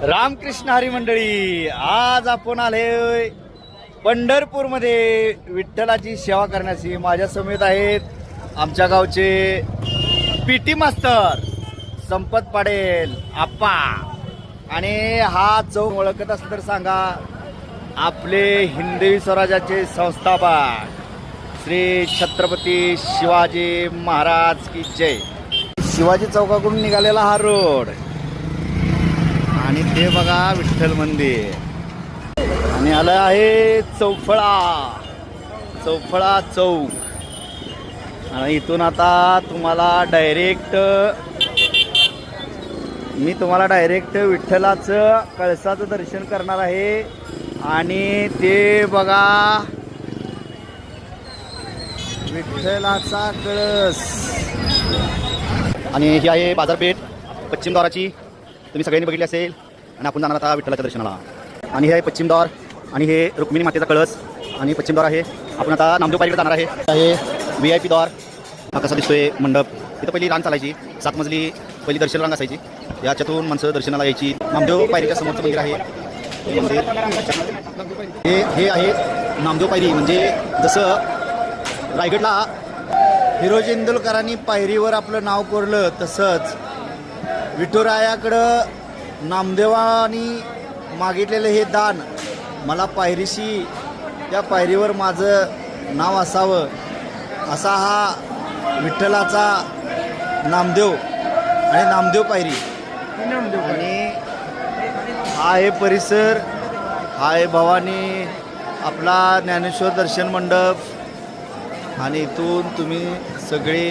रामकृष्ण हरी मंडळी, आज आपण आले पंढरपूरमध्ये विठ्ठलाची सेवा करण्याची. माझ्या समेत आहेत आमच्या गावचे पीटी मास्तर संपत पाडेल आप्पा. आणि हा चौक ओळखत असलं तर सांगा. आपले हिंदवी स्वराज्याचे संस्थापक श्री छत्रपती शिवाजी महाराज की जय. शिवाजी चौकाकडून निघालेला हा रोड आणि ते बघा विठ्ठल मंदिर. आणि आलं आहे चौफळा चौक. आणि इथून आता मी तुम्हाला डायरेक्ट विठ्ठलाचं कळसाचं दर्शन करणार आहे. आणि ते बघा विठ्ठलाचा कळस. आणि ही आहे बाजारपेठ पश्चिम द्वाराची, तुम्ही सगळ्यांनी बघितली असेल. आणि आपण जाणार आता विठ्ठलाच्या दर्शनाला. आणि हे आहे पश्चिम द्वार आणि हे रुक्मिणी मातेचा कळस आणि पश्चिम द्वार आहे. आपण आता नामदेव पायरीकडे जाणार आहे. VIP द्वार. हा कसा दिसतोय मंडप. इथं पहिली रांग चालायची, 7 मजली पहिली दर्शन रांग असायची. याच्यातून माणसं दर्शनाला यायची. नामदेव पायरीच्या समोरचं मंदिर आहे हे मंदिर. हे आहे नामदेव पायरी. म्हणजे जसं रायगडला हिरोजी इंदुलकरांनी पायरीवर आपलं नाव कोरलं, तसंच विठुरायाकडं नामदेवानी मागितलेलं हे दान, मला पायरीशी त्या पायरीवर माझं नाव असावं, असा हा विठ्ठलाचा नामदेव आणि नामदेव पायरी. आणि हा आहे परिसर. हा आहे भवानी आपला ज्ञानेश्वर दर्शन मंडप. आणि इथून तुम्ही सगळे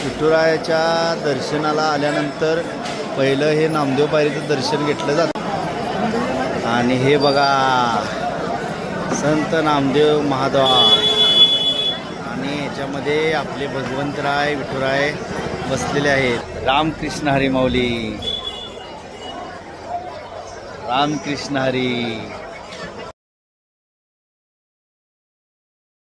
विठुरायाच्या दर्शनाला आल्यानंतर पहिलं हे नामदेव पायरीचं दर्शन घेतलं जातं. आणि हे बघा संत नामदेव महाद्वार. आणि याच्यामध्ये आपले भगवंतराय विठुराय बसलेले आहेत. रामकृष्ण हरी माऊली, रामकृष्ण हरी.